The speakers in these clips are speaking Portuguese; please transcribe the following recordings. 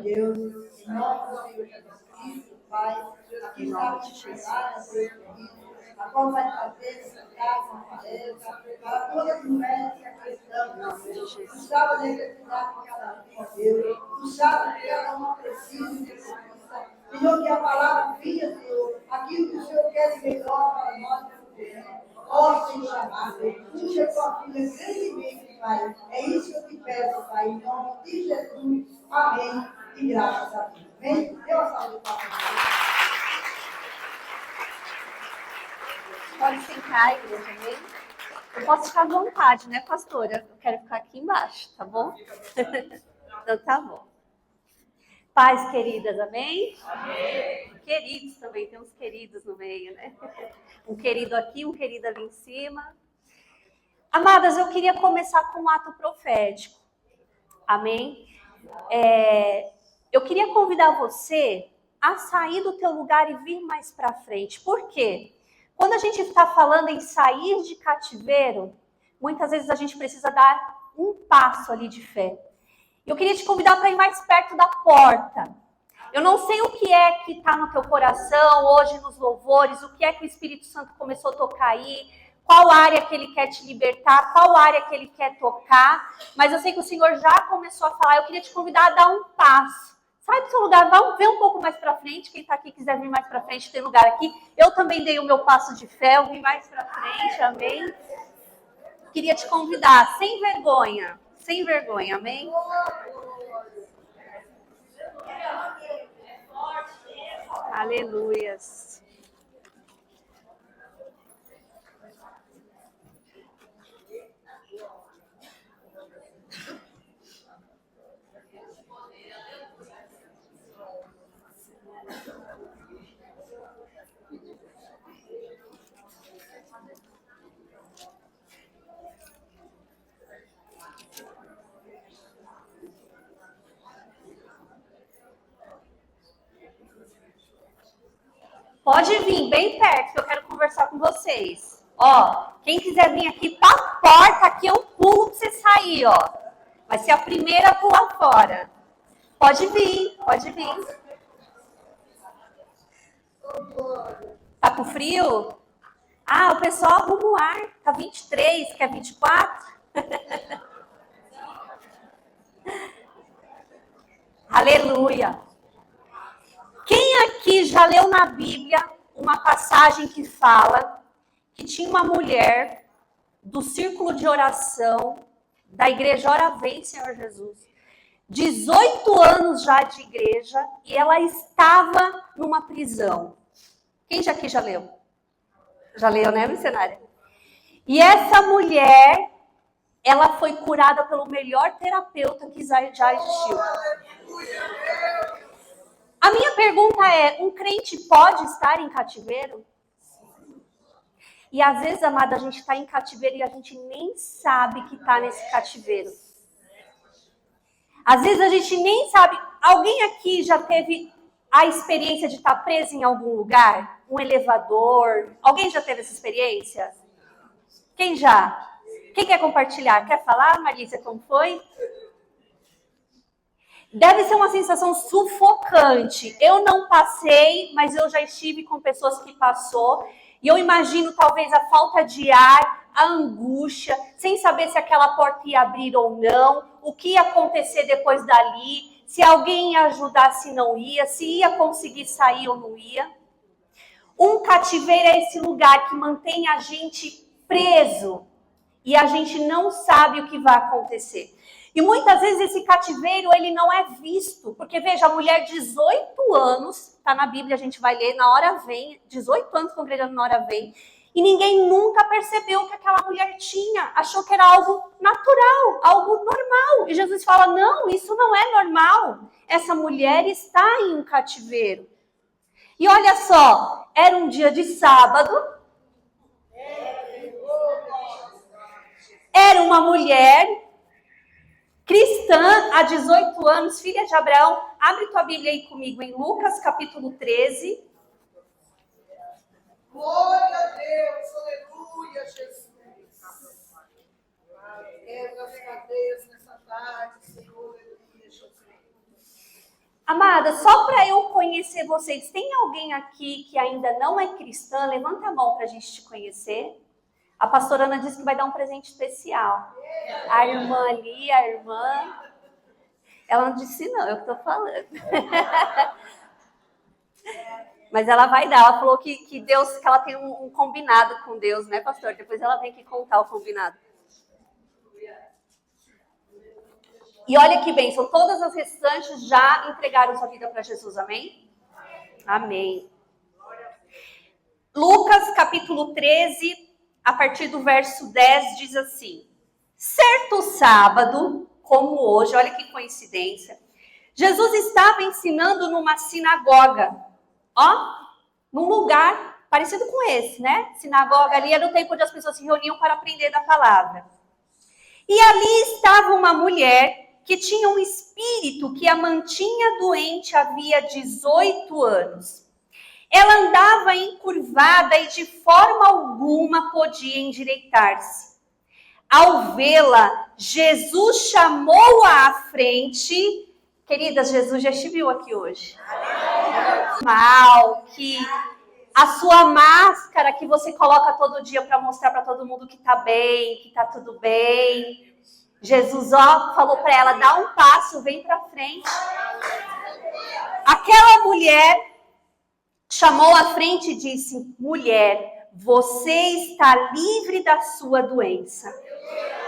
Deus, em nome do Senhor Jesus Cristo, Pai, aqui está a qual vai fazer essa casa, uma palestra, para todas as mulheres que aqui estão, tu sabe a necessidade de cada um, ó Deus, tu sabe que cada uma precisa de força, Senhor, que a palavra vinha, Senhor, aquilo que o Senhor quer de melhor para nós, ó Senhor amado, puxa a tua filha grandemente, Pai, é isso que eu te peço, Pai, em nome de Jesus, amém, e graças a Deus, amém, Deus salve para você. Pode sentar, igreja, amém? Eu posso ficar à vontade, né, pastora? Eu quero ficar aqui embaixo, tá bom? Então tá bom. Paz, queridas, amém? Amém. Queridos também, tem uns queridos no meio, né? Um querido aqui, um querido ali em cima. Amadas, eu queria começar com um ato profético, amém? Eu queria convidar você a sair do teu lugar e vir mais para frente. Por quê? Quando a gente está falando em sair de cativeiro, muitas vezes a gente precisa dar um passo ali de fé. Eu queria te convidar para ir mais perto da porta. Eu não sei o que é que está no teu coração hoje nos louvores, o que é que o Espírito Santo começou a tocar aí, qual área que ele quer te libertar, qual área que ele quer tocar, mas eu sei que o Senhor já começou a falar. Eu queria te convidar a dar um passo. Sai do seu lugar, vamos ver um pouco mais para frente. Quem está aqui quiser vir mais para frente, tem lugar aqui. Eu também dei o meu passo de fé, eu vim mais para frente, amém? Queria te convidar, sem vergonha, amém? Aleluias. Pode vir bem perto, que eu quero conversar com vocês. Ó, quem quiser vir aqui pra porta, aqui eu pulo pra você sair, ó. Vai ser a primeira a pular fora. Pode vir, pode vir. Tá com frio? Ah, o pessoal arruma o ar. Tá 23, quer 24? Aleluia. Quem aqui já leu na Bíblia uma passagem que fala que tinha uma mulher do círculo de oração da igreja Ora Vem, Senhor Jesus, 18 anos já de igreja, e ela estava numa prisão. Quem já aqui já leu? Já leu, né, missionária? E essa mulher, ela foi curada pelo melhor terapeuta que já existiu. A minha pergunta é, um crente pode estar em cativeiro? E às vezes, amada, a gente está em cativeiro e a gente nem sabe que está nesse cativeiro. Às vezes a gente nem sabe. Alguém aqui já teve a experiência de estar preso em algum lugar? Um elevador? Alguém já teve essa experiência? Quem já? Quem quer compartilhar? Quer falar, Marisa, como foi? Deve ser uma sensação sufocante. Eu não passei, mas eu já estive com pessoas que passou. E eu imagino talvez a falta de ar, a angústia, sem saber se aquela porta ia abrir ou não, o que ia acontecer depois dali, se alguém ia ajudar, se não ia, se ia conseguir sair ou não ia. Um cativeiro é esse lugar que mantém a gente preso e a gente não sabe o que vai acontecer. E muitas vezes esse cativeiro, ele não é visto. Porque, veja, a mulher de 18 anos, está na Bíblia, a gente vai ler, na hora vem, 18 anos congregando na hora vem, e ninguém nunca percebeu o que aquela mulher tinha. Achou que era algo natural, algo normal. E Jesus fala, não, isso não é normal. Essa mulher está em um cativeiro. E olha só, era um dia de sábado. Era uma mulher cristã, há 18 anos, filha de Abraão. Abre tua Bíblia aí comigo em Lucas, capítulo 13. Glória a Deus, aleluia, Jesus. Quebra as cadeias nessa tarde, Senhor, aleluia, Jesus. Amada, só para eu conhecer vocês, tem alguém aqui que ainda não é cristã? Levanta a mão para a gente te conhecer. A pastora Ana disse que vai dar um presente especial. A irmã ali, a irmã... Ela não disse não, eu que estou falando. Mas ela vai dar. Ela falou que Deus, que ela tem um combinado com Deus, né, pastor? Depois ela vem aqui contar o combinado. E olha que bênção, todas as restantes já entregaram sua vida para Jesus, amém? Amém. Lucas, capítulo 13, a partir do verso 10, diz assim: certo sábado, como hoje, olha que coincidência, Jesus estava ensinando numa sinagoga, num lugar parecido com esse, né? Sinagoga ali era o tempo onde as pessoas se reuniam para aprender da palavra. E ali estava uma mulher que tinha um espírito que a mantinha doente havia 18 anos. Ela andava encurvada e de forma alguma podia endireitar-se. Ao vê-la, Jesus chamou-a à frente. Queridas, Jesus já te viu aqui hoje. Mal, que a sua máscara que você coloca todo dia para mostrar para todo mundo que tá bem, que tá tudo bem. Jesus, falou para ela, dá um passo, vem para frente. Aquela mulher chamou à frente e disse: mulher, você está livre da sua doença.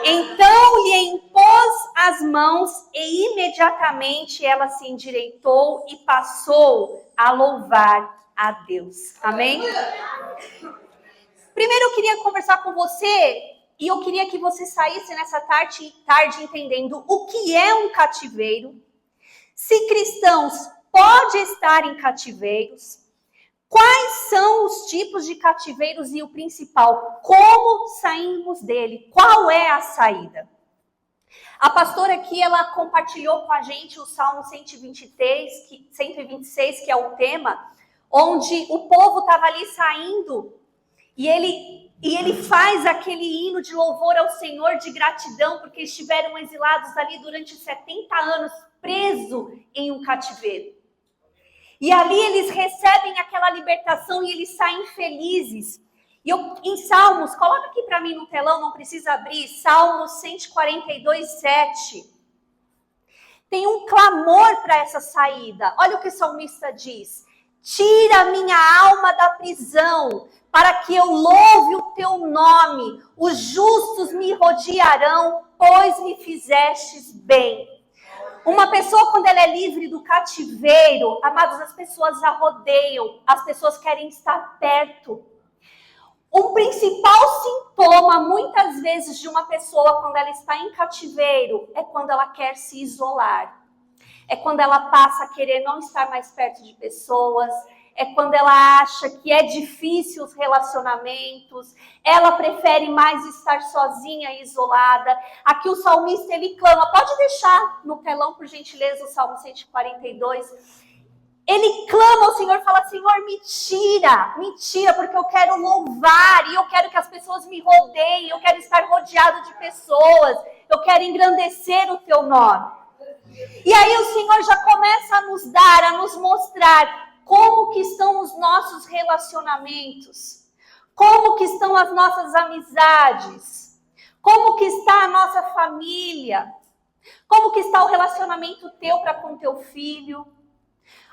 Então lhe impôs as mãos e imediatamente ela se endireitou e passou a louvar a Deus. Amém? Primeiro eu queria conversar com você e eu queria que você saísse nessa tarde entendendo o que é um cativeiro, se cristãos podem estar em cativeiros, quais são os tipos de cativeiros e o principal, como saímos dele, qual é a saída. A pastora aqui, ela compartilhou com a gente o Salmo 126, que é o tema, onde o povo estava ali saindo e ele faz aquele hino de louvor ao Senhor, de gratidão, porque estiveram exilados ali durante 70 anos, presos em um cativeiro. E ali eles recebem aquela libertação e eles saem felizes. E em Salmos, coloca aqui para mim no telão, não precisa abrir, Salmos 142, 7. Tem um clamor para essa saída. Olha o que o salmista diz: tira minha alma da prisão, para que eu louve o teu nome. Os justos me rodearão, pois me fizestes bem. Uma pessoa, quando ela é livre do cativeiro, amados, as pessoas a rodeiam, as pessoas querem estar perto. O principal sintoma, muitas vezes, de uma pessoa quando ela está em cativeiro, é quando ela quer se isolar. É quando ela passa a querer não estar mais perto de pessoas. É quando ela acha que é difícil os relacionamentos. Ela prefere mais estar sozinha e isolada. Aqui o salmista, ele clama. Pode deixar no telão, por gentileza, o Salmo 142. Ele clama ao Senhor, fala: Senhor, me tira, porque eu quero louvar, e eu quero que as pessoas me rodeiem, eu quero estar rodeado de pessoas, eu quero engrandecer o teu nome. E aí o Senhor já começa a nos dar, a nos mostrar como que estão os nossos relacionamentos, como que estão as nossas amizades, como que está a nossa família, como que está o relacionamento teu para com teu filho,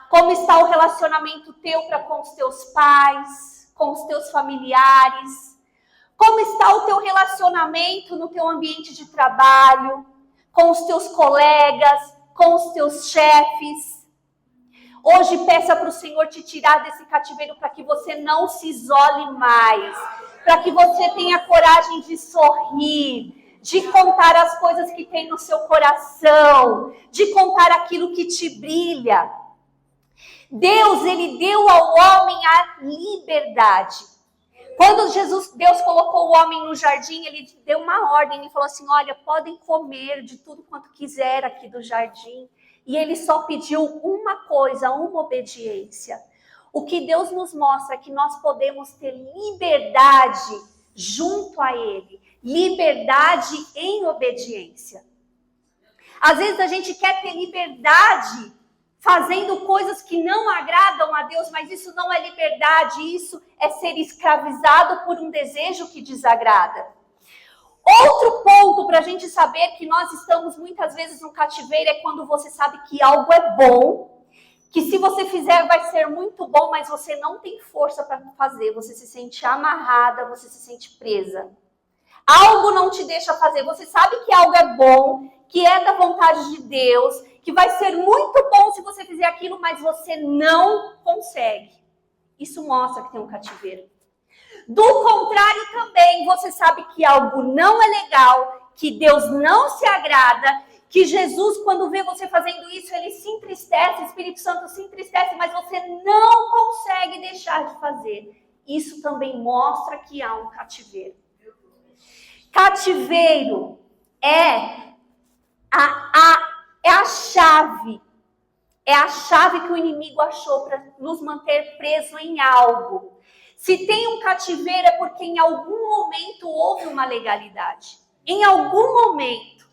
como está o relacionamento teu para com os teus pais, com os teus familiares, como está o teu relacionamento no teu ambiente de trabalho, com os teus colegas, com os teus chefes. Hoje peça para o Senhor te tirar desse cativeiro para que você não se isole mais, para que você tenha coragem de sorrir, de contar as coisas que tem no seu coração, de contar aquilo que te brilha. Deus, ele deu ao homem a liberdade. Quando Deus colocou o homem no jardim, ele deu uma ordem, ele falou assim: olha, podem comer de tudo quanto quiser aqui do jardim. E ele só pediu uma coisa, uma obediência. O que Deus nos mostra é que nós podemos ter liberdade junto a ele. Liberdade em obediência. Às vezes a gente quer ter liberdade fazendo coisas que não agradam a Deus, mas isso não é liberdade, isso é ser escravizado por um desejo que desagrada. Outro ponto para a gente saber que nós estamos muitas vezes no cativeiro é quando você sabe que algo é bom, que se você fizer vai ser muito bom, mas você não tem força para fazer, você se sente amarrada, você se sente presa. Algo não te deixa fazer, você sabe que algo é bom, que é da vontade de Deus, que vai ser muito bom se você fizer aquilo, mas você não consegue. Isso mostra que tem um cativeiro. Do contrário também, você sabe que algo não é legal, que Deus não se agrada, que Jesus, quando vê você fazendo isso, ele se entristece, o Espírito Santo se entristece, mas você não consegue deixar de fazer. Isso também mostra que há um cativeiro. Cativeiro é a chave. É a chave que o inimigo achou para nos manter presos em algo. Se tem um cativeiro é porque em algum momento houve uma legalidade. Em algum momento.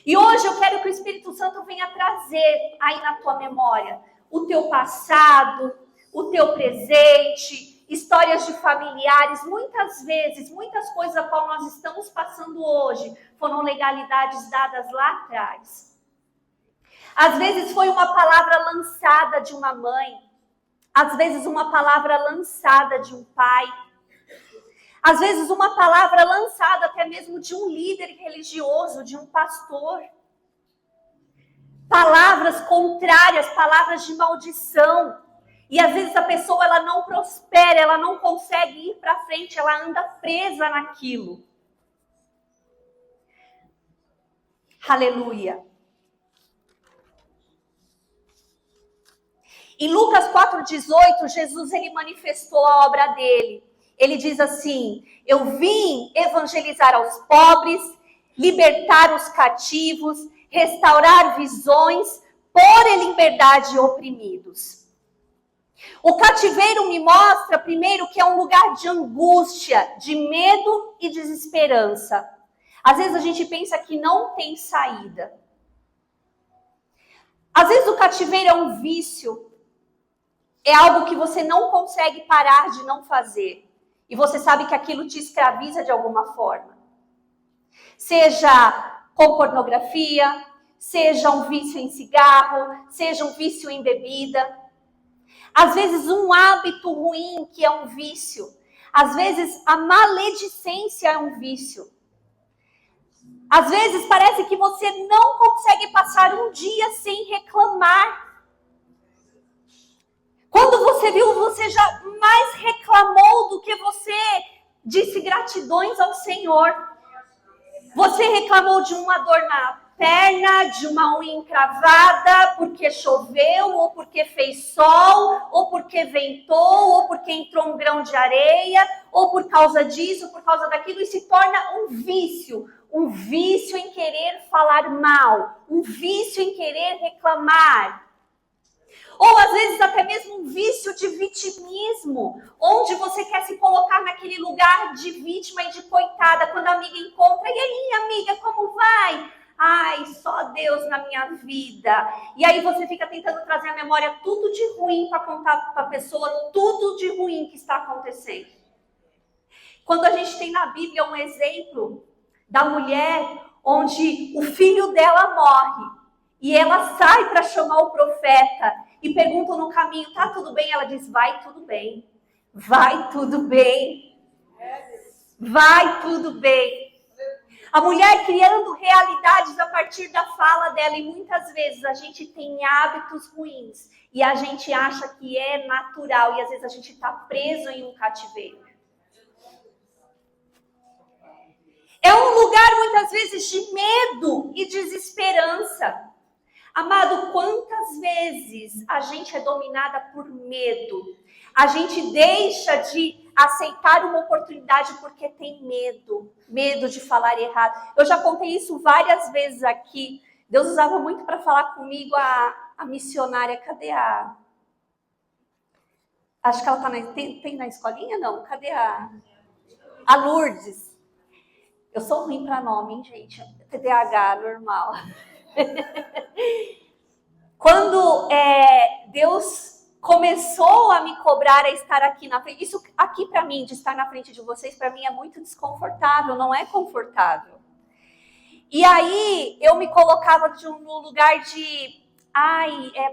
E hoje eu quero que o Espírito Santo venha trazer aí na tua memória o teu passado, o teu presente, histórias de familiares. Muitas vezes, muitas coisas a qual nós estamos passando hoje foram legalidades dadas lá atrás. Às vezes foi uma palavra lançada de uma mãe. Às vezes uma palavra lançada de um pai. Às vezes uma palavra lançada até mesmo de um líder religioso, de um pastor. Palavras contrárias, palavras de maldição. E às vezes a pessoa ela não prospera, ela não consegue ir para frente, ela anda presa naquilo. Aleluia. Em Lucas 4,18, Jesus ele manifestou a obra dele. Ele diz assim: eu vim evangelizar aos pobres, libertar os cativos, restaurar visões, pôr em liberdade oprimidos. O cativeiro me mostra, primeiro, que é um lugar de angústia, de medo e desesperança. Às vezes a gente pensa que não tem saída. Às vezes o cativeiro é um vício. É algo que você não consegue parar de não fazer. E você sabe que aquilo te escraviza de alguma forma. Seja com pornografia, seja um vício em cigarro, seja um vício em bebida. Às vezes um hábito ruim que é um vício. Às vezes a maledicência é um vício. Às vezes parece que você não consegue passar um dia sem reclamar. Quando você viu, você já mais reclamou do que você disse gratidões ao Senhor. Você reclamou de uma dor na perna, de uma unha encravada, porque choveu, ou porque fez sol, ou porque ventou, ou porque entrou um grão de areia, ou por causa disso, por causa daquilo, e se torna um vício em querer falar mal, um vício em querer reclamar. Ou às vezes até mesmo um vício de vitimismo, onde você quer se colocar naquele lugar de vítima e de coitada. Quando a amiga encontra, e aí amiga, como vai? Ai, só Deus na minha vida. E aí você fica tentando trazer à memória tudo de ruim para contar para a pessoa, tudo de ruim que está acontecendo. Quando a gente tem na Bíblia um exemplo da mulher onde o filho dela morre e ela sai para chamar o profeta e pergunta no caminho, tá tudo bem? Ela diz, vai tudo bem, vai tudo bem, vai tudo bem. A mulher criando realidades a partir da fala dela, e muitas vezes a gente tem hábitos ruins e a gente acha que é natural e às vezes a gente está preso em um cativeiro. É um lugar muitas vezes de medo e desesperança. Amado, quantas vezes a gente é dominada por medo? A gente deixa de aceitar uma oportunidade porque tem medo de falar errado. Eu já contei isso várias vezes aqui. Deus usava muito para falar comigo a missionária. Cadê a... Acho que ela está tem na escolinha? Não, cadê a Lourdes? Eu sou ruim para nome, hein, gente? TDAH, normal. Quando Deus começou a me cobrar a estar aqui na frente, isso aqui para mim, de estar na frente de vocês, para mim é muito desconfortável, não é confortável. E aí eu me colocava no lugar de,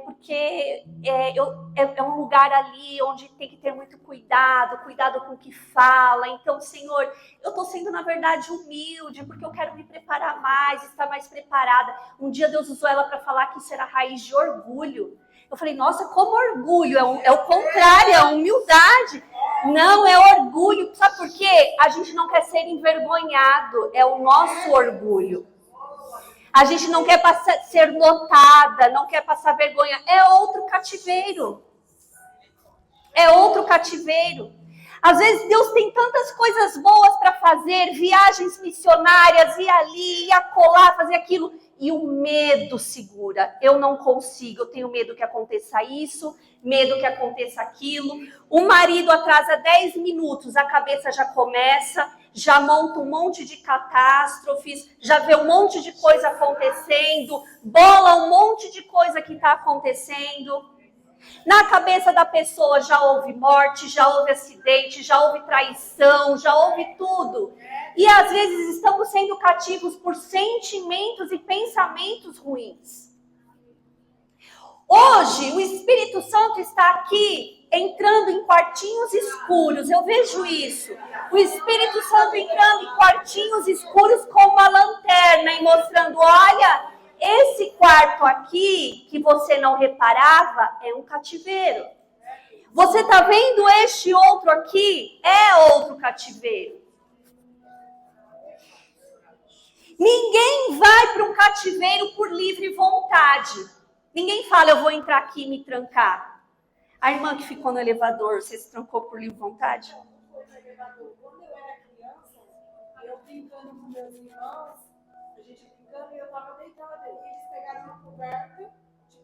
porque é um lugar ali onde tem que ter muito cuidado com o que fala. Então, Senhor, eu estou sendo, na verdade, humilde, porque eu quero me preparar mais, estar mais preparada. Um dia Deus usou ela para falar que isso era raiz de orgulho. Eu falei, nossa, como orgulho? É o contrário, é humildade. Não, é orgulho. Sabe por quê? A gente não quer ser envergonhado. É o nosso orgulho. A gente não quer ser notada, não quer passar vergonha. É outro cativeiro. É outro cativeiro. Às vezes Deus tem tantas coisas boas para fazer, viagens missionárias, ir ali, ir acolá, fazer aquilo. E o medo segura. Eu não consigo, eu tenho medo que aconteça isso, medo que aconteça aquilo. O marido atrasa 10 minutos, a cabeça já começa, já monta um monte de catástrofes, já vê um monte de coisa acontecendo, bola um monte de coisa que está acontecendo. Na cabeça da pessoa já houve morte, já houve acidente, já houve traição, já houve tudo. E às vezes estamos sendo cativos por sentimentos e pensamentos ruins. Hoje o Espírito Santo está aqui entrando em quartinhos escuros. Eu vejo isso. O Espírito Santo entrando em quartinhos escuros com uma lanterna e mostrando, olha, esse quarto aqui que você não reparava é um cativeiro. Você está vendo este outro aqui? É outro cativeiro. Ninguém vai para um cativeiro por livre vontade. Ninguém fala, eu vou entrar aqui e me trancar. A irmã que ficou no elevador, você se trancou por livre vontade? Quando eu era criança, eu brincando com meus irmãos, a gente brincando e eu estava deitada. E eles pegaram uma coberta,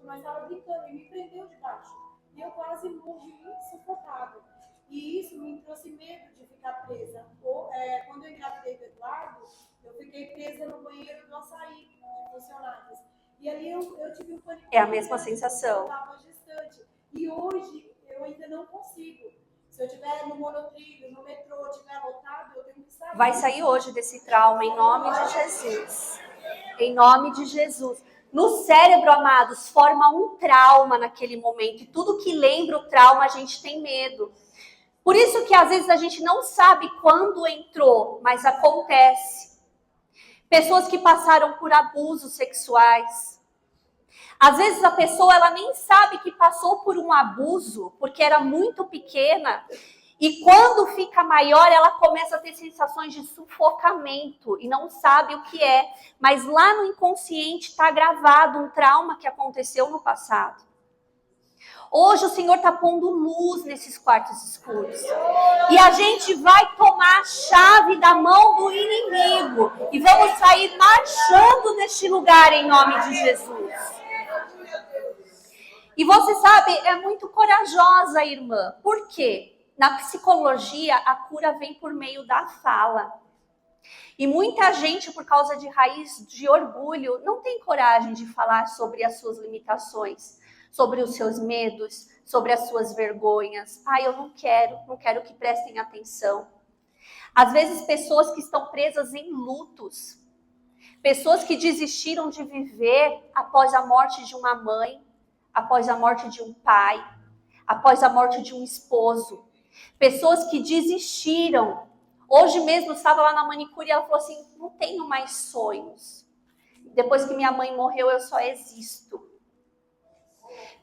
nós estávamos brincando e me prendeu debaixo. E eu quase morri sufocada. E isso me trouxe medo de ficar presa. Quando eu engravidei do Eduardo, eu fiquei presa no banheiro do açaí de funcionários. E ali eu tive um pânico. É a mesma sensação. Eu estava gestante. E hoje eu ainda não consigo. Se eu estiver no monotrilho, no metrô, estiver lotado, eu tenho que sair. Vai sair hoje desse trauma, em nome de Jesus. Em nome de Jesus. No cérebro, amados, forma um trauma naquele momento. E tudo que lembra o trauma, a gente tem medo. Por isso que às vezes a gente não sabe quando entrou, mas acontece. Pessoas que passaram por abusos sexuais. Às vezes a pessoa ela nem sabe que passou por um abuso, porque era muito pequena. E quando fica maior, ela começa a ter sensações de sufocamento e não sabe o que é. Mas lá no inconsciente está gravado um trauma que aconteceu no passado. Hoje o Senhor está pondo luz nesses quartos escuros. E a gente vai tomar a chave da mão do inimigo. E vamos sair marchando neste lugar em nome de Jesus. E você sabe, é muito corajosa, irmã. Por quê? Na psicologia, a cura vem por meio da fala. E muita gente, por causa de raiz de orgulho, não tem coragem de falar sobre as suas limitações, sobre os seus medos, sobre as suas vergonhas. Eu não quero que prestem atenção. Às vezes, pessoas que estão presas em lutos, pessoas que desistiram de viver após a morte de uma mãe, após a morte de um pai, após a morte de um esposo. Pessoas que desistiram. Hoje mesmo eu estava lá na manicure e ela falou assim, não tenho mais sonhos. Depois que minha mãe morreu, eu só existo.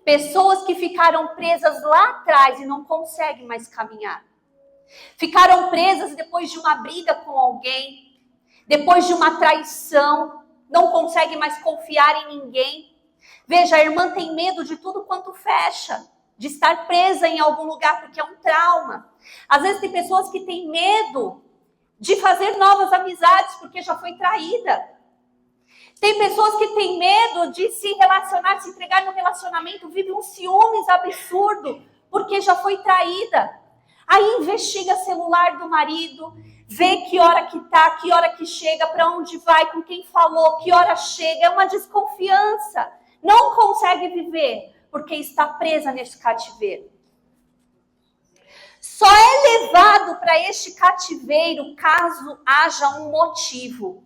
Pessoas que ficaram presas lá atrás e não conseguem mais caminhar. Ficaram presas depois de uma briga com alguém, depois de uma traição, não conseguem mais confiar em ninguém. Veja, a irmã tem medo de tudo quanto fecha, de estar presa em algum lugar, porque é um trauma. Às vezes tem pessoas que têm medo de fazer novas amizades, porque já foi traída. Tem pessoas que têm medo de se relacionar, se entregar no relacionamento, vive um ciúmes absurdo, porque já foi traída. Aí investiga o celular do marido, vê que hora que tá, que hora que chega, para onde vai, com quem falou, que hora chega. É uma desconfiança. não consegue viver porque está presa nesse cativeiro. Só é levado para este cativeiro caso haja um motivo.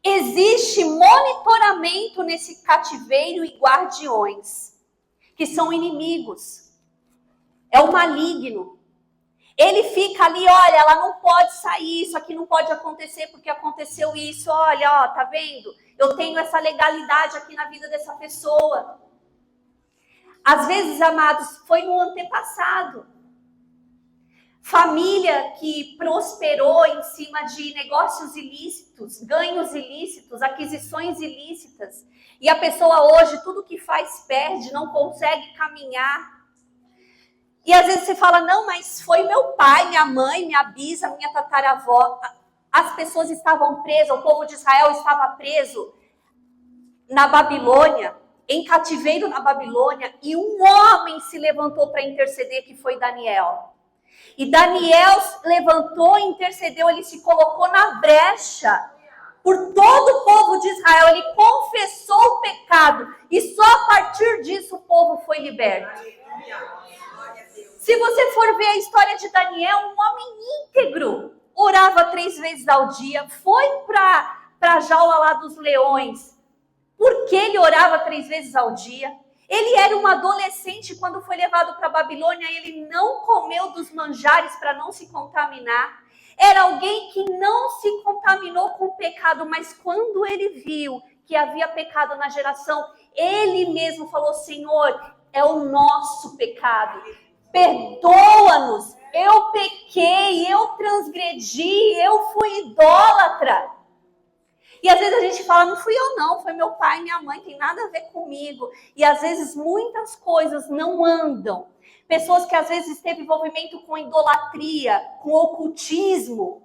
Existe monitoramento nesse cativeiro e guardiões, que são inimigos. É o maligno. Ele fica ali, olha, ela não pode sair, isso aqui não pode acontecer porque aconteceu isso. Olha, ó, tá vendo? Eu tenho essa legalidade aqui na vida dessa pessoa. Às vezes, amados, foi no antepassado. Família que prosperou em cima de negócios ilícitos, ganhos ilícitos, aquisições ilícitas. E a pessoa hoje, tudo que faz perde, não consegue caminhar. E às vezes você fala, não, mas foi meu pai, minha mãe, minha bisa, minha tataravó. As pessoas estavam presas, o povo de Israel estava preso na Babilônia, em cativeiro na Babilônia, e um homem se levantou para interceder, que foi Daniel. E Daniel levantou e intercedeu, ele se colocou na brecha por todo o povo de Israel, ele confessou o pecado, e só a partir disso o povo foi liberto. Se você for ver a história de Daniel, um homem íntegro, orava 3 vezes ao dia, foi para a jaula lá dos leões. Por que ele orava 3 vezes ao dia? Ele era um adolescente quando foi levado para a Babilônia, ele não comeu dos manjares para não se contaminar. Era alguém que não se contaminou com o pecado, mas quando ele viu que havia pecado na geração, ele mesmo falou, Senhor, é o nosso pecado. Perdoa-nos, eu pequei, eu transgredi, eu fui idólatra. E às vezes a gente fala, não fui eu não, foi meu pai, minha mãe, tem nada a ver comigo. E às vezes muitas coisas não andam. Pessoas que às vezes teve envolvimento com idolatria, com ocultismo.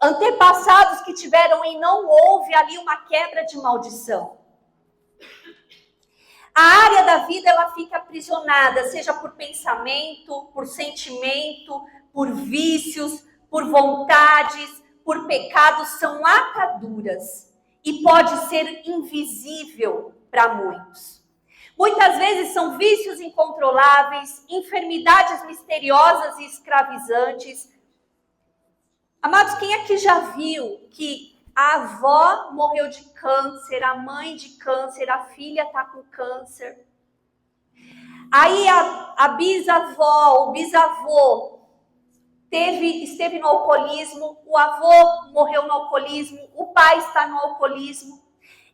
Antepassados que tiveram e não houve ali uma quebra de maldição. A área da vida, ela fica aprisionada, seja por pensamento, por sentimento, por vícios, por vontades, por pecados, são ataduras. E pode ser invisível para muitos. Muitas vezes são vícios incontroláveis, enfermidades misteriosas e escravizantes. Amados, quem aqui já viu que a avó morreu de câncer, a mãe de câncer, a filha está com câncer? Aí a bisavó, o bisavô esteve no alcoolismo, o avô morreu no alcoolismo, o pai está no alcoolismo.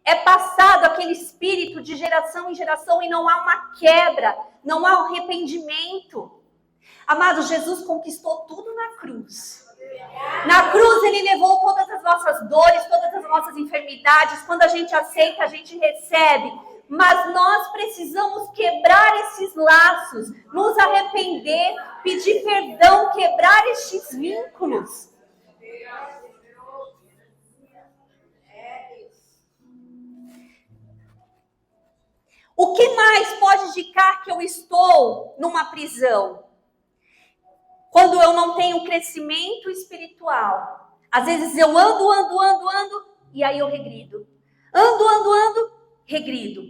É passado aquele espírito de geração em geração e não há uma quebra, não há um arrependimento. Amado, Jesus conquistou tudo na cruz. Na cruz ele levou todas as nossas dores, todas as nossas enfermidades. Quando a gente aceita, a gente recebe. Mas nós precisamos quebrar esses laços, nos arrepender, pedir perdão, quebrar estes vínculos. O que mais pode indicar que eu estou numa prisão? Quando eu não tenho crescimento espiritual. Às vezes eu ando, e aí eu regrido. Ando, regrido.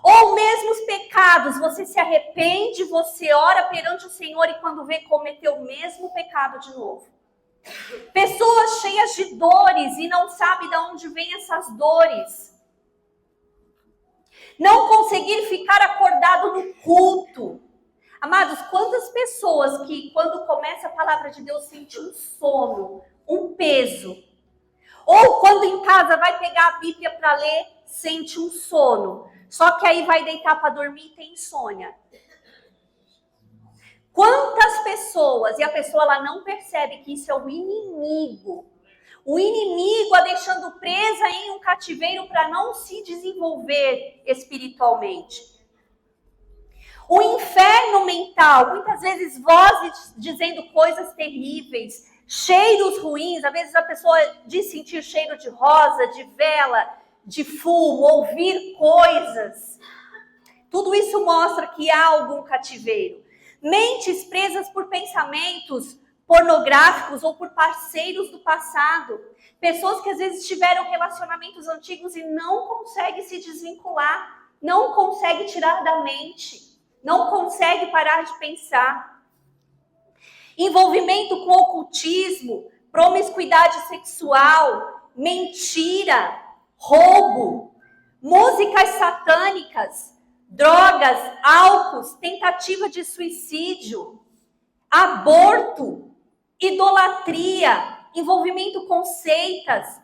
Ou mesmo os pecados, você se arrepende, você ora perante o Senhor e quando vê, cometeu o mesmo pecado de novo. Pessoas cheias de dores e não sabe de onde vêm essas dores. Não conseguir ficar acordado no culto. Amados, quantas pessoas que quando começa a palavra de Deus sentem um sono, um peso. Ou quando em casa vai pegar a Bíblia para ler, sente um sono. Só que aí vai deitar para dormir e tem insônia. Quantas pessoas, e a pessoa ela não percebe que isso é o inimigo. O inimigo a deixando presa em um cativeiro para não se desenvolver espiritualmente. O inferno mental, muitas vezes vozes dizendo coisas terríveis, cheiros ruins, às vezes a pessoa diz sentir cheiro de rosa, de vela, de fumo, ouvir coisas. Tudo isso mostra que há algum cativeiro. Mentes presas por pensamentos, pornográficos ou por parceiros do passado. Pessoas que às vezes tiveram relacionamentos antigos e não conseguem se desvincular, não conseguem tirar da mente, não conseguem parar de pensar. Envolvimento com ocultismo, promiscuidade sexual, mentira, roubo, músicas satânicas, drogas, álcool, tentativa de suicídio, aborto, idolatria, envolvimento com seitas,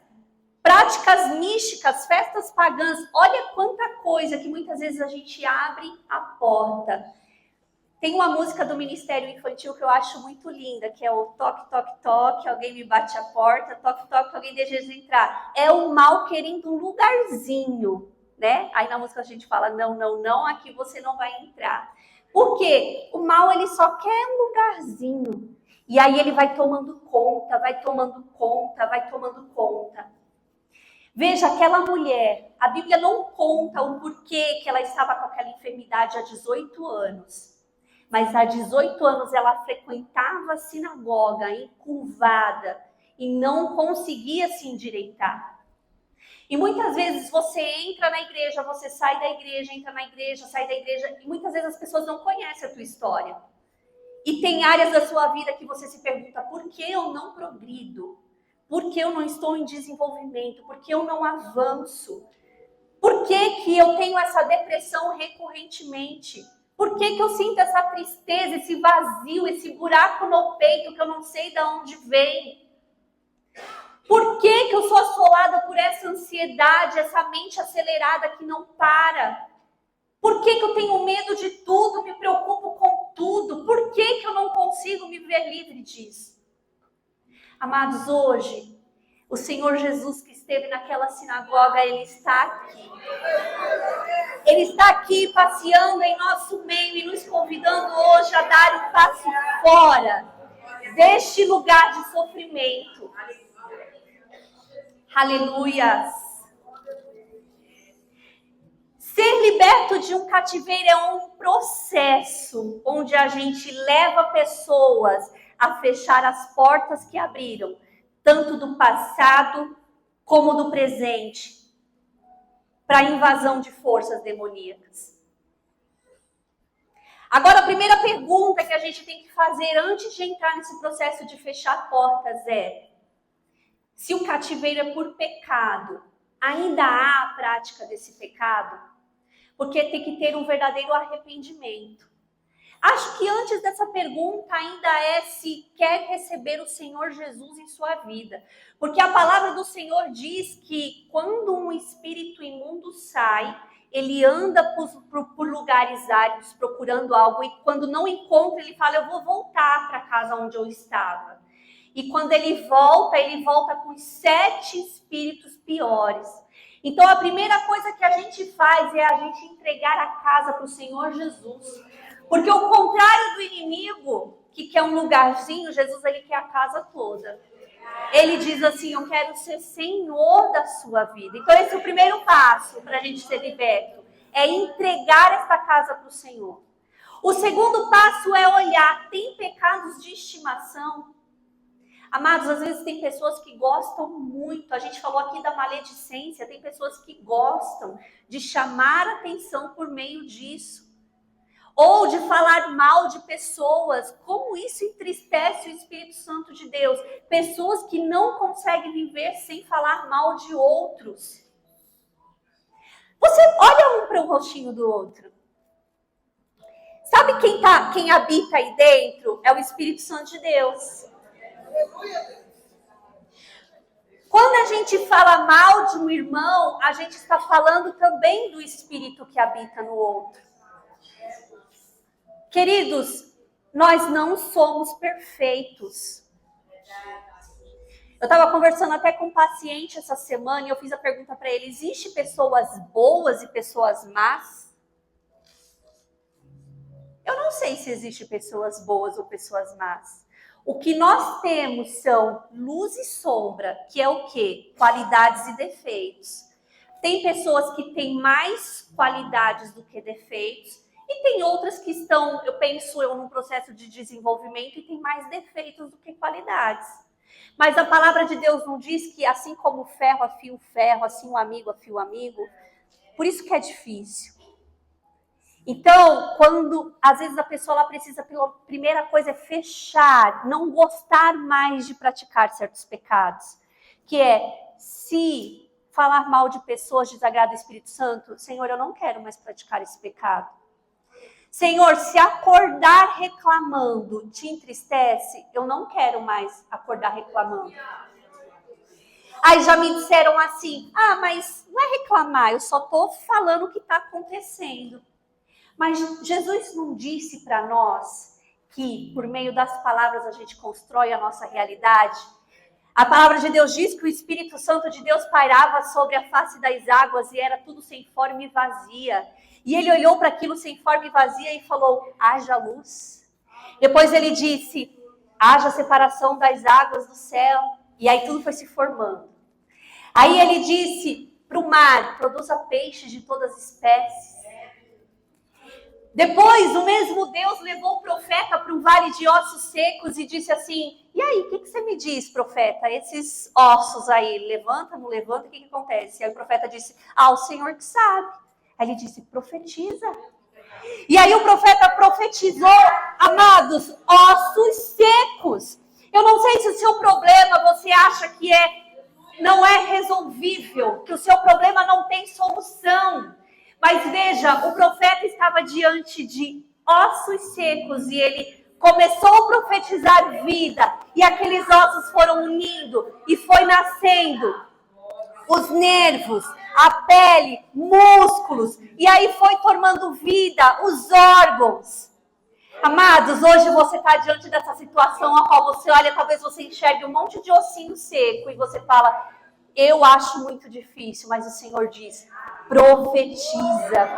práticas místicas, festas pagãs. Olha quanta coisa que muitas vezes a gente abre a porta. Tem uma música do Ministério Infantil que eu acho muito linda, que é o toque, toque, toque, alguém me bate a porta, toque, toque, alguém deseja entrar. É o mal querendo um lugarzinho, né? Aí na música a gente fala, não, não, não, aqui você não vai entrar. Por quê? O mal, ele só quer um lugarzinho. E aí ele vai tomando conta, vai tomando conta, vai tomando conta. Veja, aquela mulher, a Bíblia não conta o porquê que ela estava com aquela enfermidade há 18 anos. Mas há 18 anos ela frequentava a sinagoga encurvada e não conseguia se endireitar. E muitas vezes você entra na igreja, você sai da igreja, entra na igreja, sai da igreja, e muitas vezes as pessoas não conhecem a tua história. E tem áreas da sua vida que você se pergunta, por que eu não progrido? Por que eu não estou em desenvolvimento? Por que eu não avanço? Por que eu tenho essa depressão recorrentemente? Por que eu sinto essa tristeza, esse vazio, esse buraco no peito que eu não sei de onde vem? Por que eu sou assolada por essa ansiedade, essa mente acelerada que não para? Por que eu tenho medo de tudo, me preocupo com tudo? Por que eu não consigo me ver livre disso? Amados, hoje, o Senhor Jesus que esteve naquela sinagoga, Ele está aqui. Ele está aqui passeando em nosso meio e nos convidando hoje a dar um passo fora deste lugar de sofrimento. Aleluias. Ser liberto de um cativeiro é um processo onde a gente leva pessoas a fechar as portas que abriram, tanto do passado como do presente, para a invasão de forças demoníacas. Agora, a primeira pergunta que a gente tem que fazer antes de entrar nesse processo de fechar portas é: se o cativeiro é por pecado, ainda há a prática desse pecado? Porque tem que ter um verdadeiro arrependimento. Acho que antes dessa pergunta ainda é se quer receber o Senhor Jesus em sua vida. Porque a palavra do Senhor diz que quando um espírito imundo sai, ele anda por lugares áridos procurando algo. E quando não encontra, ele fala, eu vou voltar para a casa onde eu estava. E quando ele volta com 7 espíritos piores. Então a primeira coisa que a gente faz é a gente entregar a casa para o Senhor Jesus. Porque o contrário do inimigo, que quer um lugarzinho, Jesus ele quer a casa toda. Ele diz assim, eu quero ser Senhor da sua vida. Então esse é o primeiro passo para a gente ser liberto. É entregar essa casa para o Senhor. O segundo passo é olhar, tem pecados de estimação? Amados, às vezes tem pessoas que gostam muito, a gente falou aqui da maledicência, tem pessoas que gostam de chamar atenção por meio disso. Ou de falar mal de pessoas, como isso entristece o Espírito Santo de Deus. Pessoas que não conseguem viver sem falar mal de outros. Você olha um para o rostinho do outro. Sabe quem habita aí dentro? É o Espírito Santo de Deus. Quando a gente fala mal de um irmão, a gente está falando também do Espírito que habita no outro. Queridos, nós não somos perfeitos. Eu estava conversando até com um paciente essa semana e eu fiz a pergunta para ele, existe pessoas boas e pessoas más? Eu não sei se existe pessoas boas ou pessoas más. O que nós temos são luz e sombra, que é o quê? Qualidades e defeitos. Tem pessoas que têm mais qualidades do que defeitos E tem outras que estão, eu penso, num processo de desenvolvimento e tem mais defeitos do que qualidades. Mas a palavra de Deus não diz que assim como o ferro afia o ferro, assim o amigo afia o amigo. Por isso que é difícil. Então, quando às vezes a pessoa ela precisa, pela primeira coisa é fechar, não gostar mais de praticar certos pecados. Que é, se falar mal de pessoas desagrada o Espírito Santo, Senhor, eu não quero mais praticar esse pecado. Senhor, se acordar reclamando te entristece, eu não quero mais acordar reclamando. Aí já me disseram assim, mas não é reclamar, eu só estou falando o que está acontecendo. Mas Jesus não disse para nós que por meio das palavras a gente constrói a nossa realidade? A palavra de Deus diz que o Espírito Santo de Deus pairava sobre a face das águas e era tudo sem forma e vazia. E ele olhou para aquilo sem forma e vazia e falou, haja luz. Depois ele disse, haja separação das águas do céu. E aí tudo foi se formando. Aí ele disse para o mar, produza peixes de todas as espécies. Depois o mesmo Deus levou o profeta para um vale de ossos secos e disse assim, e aí, o que você me diz, profeta? Esses ossos aí, levanta, não levanta, o que acontece? Aí o profeta disse, o Senhor que sabe. Aí ele disse, profetiza. E aí o profeta profetizou, amados, ossos secos. Eu não sei se o seu problema você acha que não é resolvível, que o seu problema não tem solução. Mas veja, o profeta estava diante de ossos secos e ele começou a profetizar vida. E aqueles ossos foram unindo e foi nascendo os nervos, a pele, músculos. E aí foi tomando vida os órgãos. Amados, hoje você está diante dessa situação a qual você olha, talvez você enxergue um monte de ossinho seco e você fala, eu acho muito difícil, mas o Senhor diz, profetiza.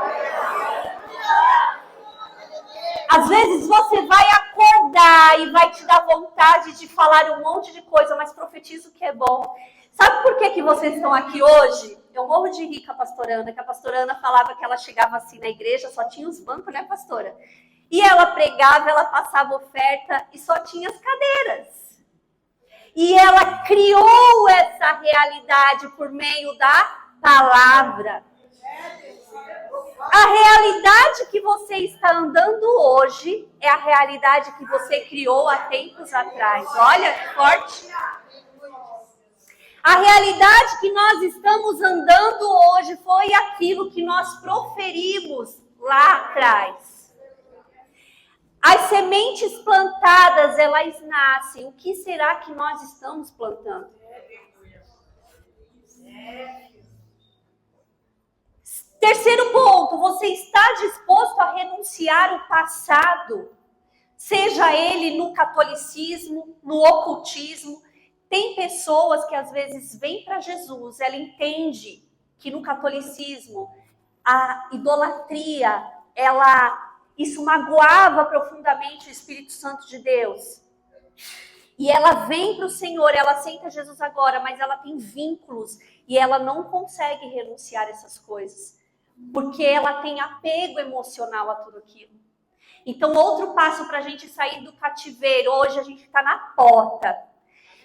Às vezes você vai acordar e vai te dar vontade de falar um monte de coisa, mas profetiza o que é bom. Sabe por que vocês estão aqui hoje? Eu morro de rir com a pastora Ana, que a pastora Ana falava que ela chegava assim na igreja, só tinha os bancos, né, pastora? E ela pregava, ela passava oferta e só tinha as cadeiras. E ela criou essa realidade por meio da palavra. A realidade que você está andando hoje é a realidade que você criou há tempos atrás. Olha que forte. A realidade que nós estamos andando hoje foi aquilo que nós proferimos lá atrás. As sementes plantadas, elas nascem. O que será que nós estamos plantando? Terceiro ponto, você está disposto a renunciar o passado? Seja ele no catolicismo, no ocultismo. Tem pessoas que às vezes vêm para Jesus, ela entende que no catolicismo a idolatria, isso magoava profundamente o Espírito Santo de Deus. E ela vem para o Senhor, ela aceita Jesus agora, mas ela tem vínculos e ela não consegue renunciar a essas coisas, porque ela tem apego emocional a tudo aquilo. Então, outro passo para a gente sair do cativeiro, hoje a gente está na porta.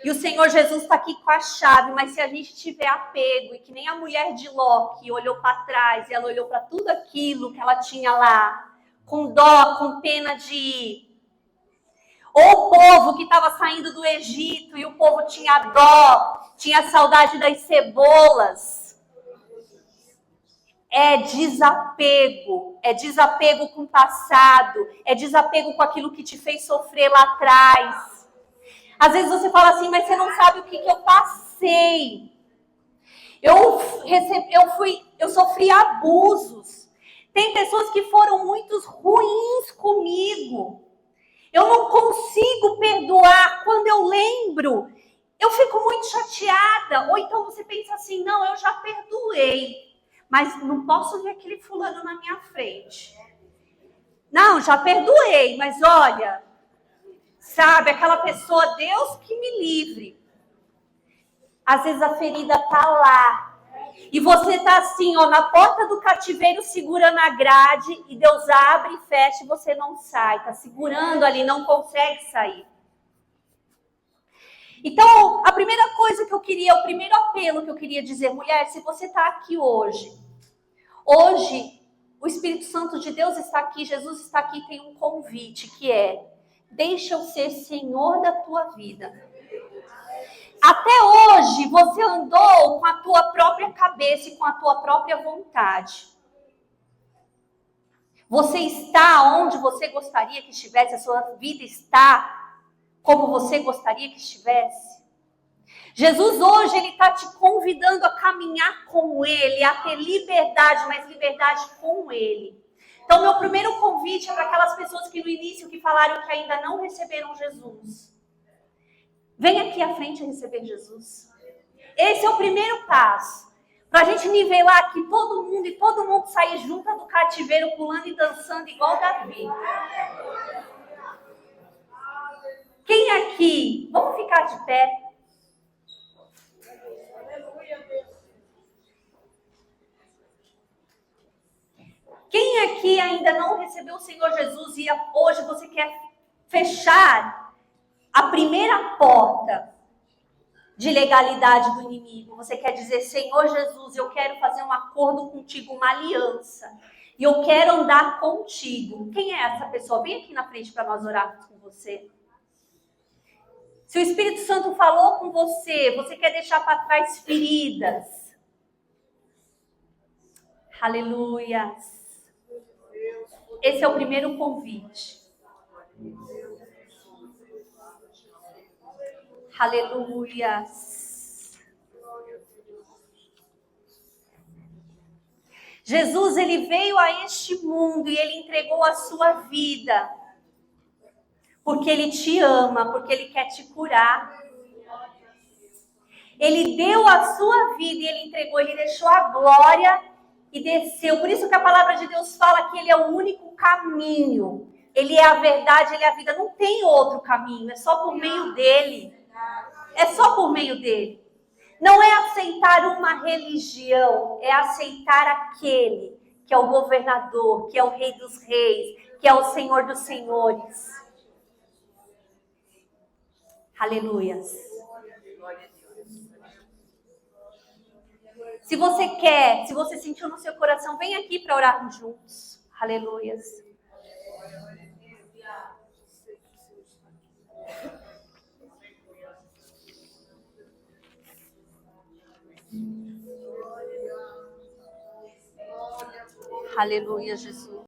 E o Senhor Jesus está aqui com a chave, mas se a gente tiver apego, e que nem a mulher de Ló, que olhou para trás, e ela olhou para tudo aquilo que ela tinha lá, com dó, com pena de ir. Ou o povo que estava saindo do Egito, e o povo tinha dó, tinha saudade das cebolas. É desapego com o passado, é desapego com aquilo que te fez sofrer lá atrás. Às vezes você fala assim, mas você não sabe o que eu passei. Eu sofri abusos. Tem pessoas que foram muito ruins comigo. Eu não consigo perdoar. Quando eu lembro, eu fico muito chateada. Ou então você pensa assim, não, eu já perdoei. Mas não posso ver aquele fulano na minha frente. Não, já perdoei, mas olha... Sabe, aquela pessoa, Deus que me livre. Às vezes a ferida está lá. E você está assim, ó, na porta do cativeiro, segurando a grade, e Deus abre e fecha e você não sai. Está segurando ali, não consegue sair. Então, a primeira coisa que eu queria, o primeiro apelo que eu queria dizer, mulher, se você está aqui hoje, o Espírito Santo de Deus está aqui, Jesus está aqui, tem um convite que é: deixa eu ser Senhor da tua vida. Até hoje você andou com a tua própria cabeça e com a tua própria vontade. Você está onde você gostaria que estivesse, a sua vida está como você gostaria que estivesse. Jesus hoje, ele está te convidando a caminhar com ele, a ter liberdade, mas liberdade com ele. Então, meu primeiro convite é para aquelas pessoas que no início que falaram que ainda não receberam Jesus. Vem aqui à frente receber Jesus. Esse é o primeiro passo. Para a gente nivelar aqui todo mundo sair junto do cativeiro, pulando e dançando igual Davi. Quem aqui? Vamos ficar de pé. Quem aqui ainda não recebeu o Senhor Jesus e hoje você quer fechar a primeira porta de legalidade do inimigo? Você quer dizer: Senhor Jesus, eu quero fazer um acordo contigo, uma aliança. E eu quero andar contigo. Quem é essa pessoa? Vem aqui na frente para nós orarmos com você. Se o Espírito Santo falou com você, você quer deixar para trás feridas. Aleluia. Esse é o primeiro convite. Aleluia. Jesus, ele veio a este mundo e ele entregou a sua vida. Porque ele te ama, porque ele quer te curar. Ele deu a sua vida e ele entregou, ele deixou a glória e desceu. Por isso que a palavra de Deus fala que ele é o único caminho. Ele é a verdade, ele é a vida. Não tem outro caminho, é só por meio dele. É só por meio dele. Não é aceitar uma religião, é aceitar aquele que é o governador, que é o Rei dos Reis, que é o Senhor dos Senhores. Aleluia. Se você quer, se você sentiu no seu coração, vem aqui para orarmos juntos. Aleluia. Aleluia, Jesus.